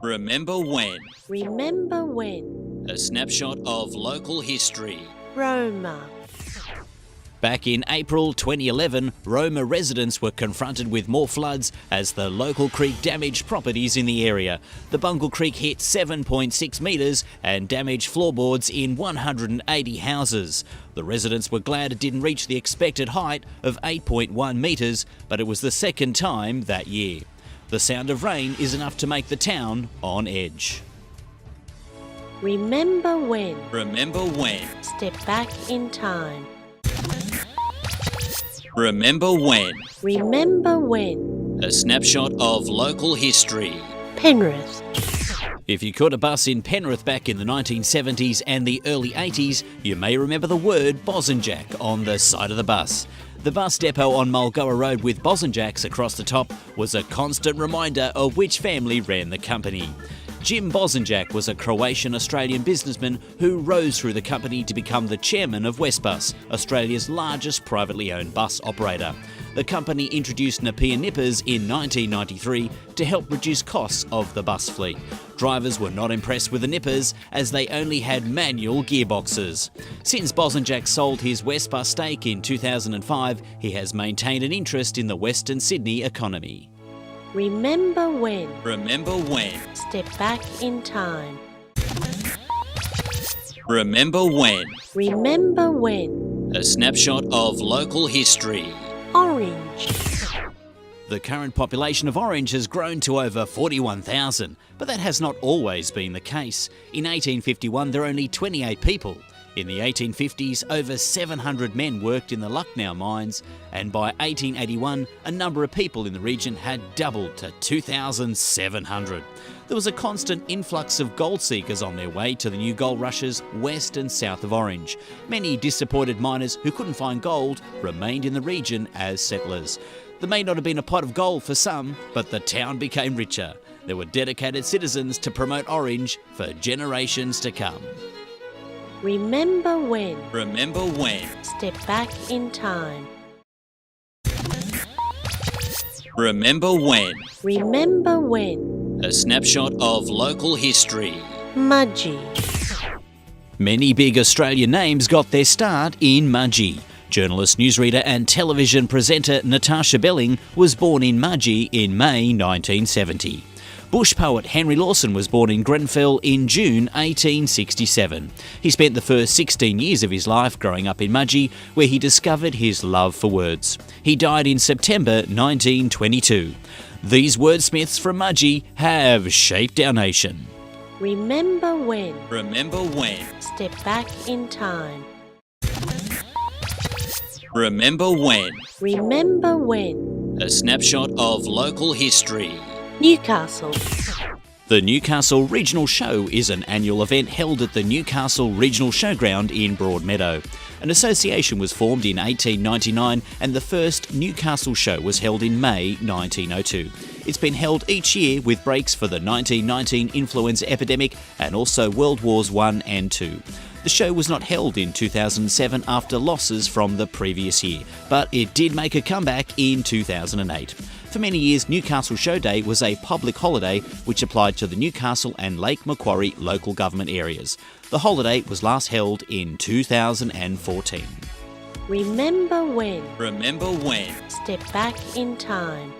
Remember when? Remember when? A snapshot of local history. Roma. Back in April 2011, Roma residents were confronted with more floods as the local creek damaged properties in the area. The Bungle Creek hit 7.6 metres and damaged floorboards in 180 houses. The residents were glad it didn't reach the expected height of 8.1 metres, but it was the second time that year. The sound of rain is enough to make the town on edge. Remember when? Remember when? Step back in time. Remember when? Remember when? A snapshot of local history. Penrith. If you caught a bus in Penrith back in the 1970s and the early 80s, you may remember the word Bosanjac on the side of the bus. The bus depot on Mulgoa Road with Bosanjacs across the top was a constant reminder of which family ran the company. Jim Bosanjac was a Croatian-Australian businessman who rose through the company to become the chairman of Westbus, Australia's largest privately owned bus operator. The company introduced Napier nippers in 1993 to help reduce costs of the bus fleet. Drivers were not impressed with the nippers as they only had manual gearboxes. Since Bosanjac sold his Westbus stake in 2005, he has maintained an interest in the Western Sydney economy. Remember when? Remember when? Step back in time. Remember when? Remember when? A snapshot of local history. Orange. The current population of Orange has grown to over 41,000, but that has not always been the case. In 1851, there were only 28 people. In the 1850s, over 700 men worked in the Lucknow mines, and by 1881, a number of people in the region had doubled to 2,700. There was a constant influx of gold seekers on their way to the new gold rushes west and south of Orange. Many disappointed miners who couldn't find gold remained in the region as settlers. There may not have been a pot of gold for some, but the town became richer. There were dedicated citizens to promote Orange for generations to come. Remember when? Remember when? Step back in time. Remember when? Remember when? A snapshot of local history. Mudgee. Many big Australian names got their start in Mudgee. Journalist, newsreader and television presenter Natasha Belling was born in Mudgee in May 1970. Bush poet Henry Lawson was born in Grenfell in June 1867. He spent the first 16 years of his life growing up in Mudgee, where he discovered his love for words. He died in September 1922. These wordsmiths from Mudgee have shaped our nation. Remember when? Remember when? Step back in time. Remember when? Remember when? A snapshot of local history. Newcastle. The Newcastle Regional Show is an annual event held at the Newcastle Regional Showground in Broadmeadow. An association was formed in 1899 and the first Newcastle show was held in May 1902. It's been held each year with breaks for the 1919 influenza epidemic and also World Wars I and II. The show was not held in 2007 after losses from the previous year, but it did make a comeback in 2008. For many years, Newcastle Show Day was a public holiday which applied to the Newcastle and Lake Macquarie local government areas. The holiday was last held in 2014. Remember when? Remember when? Step back in time.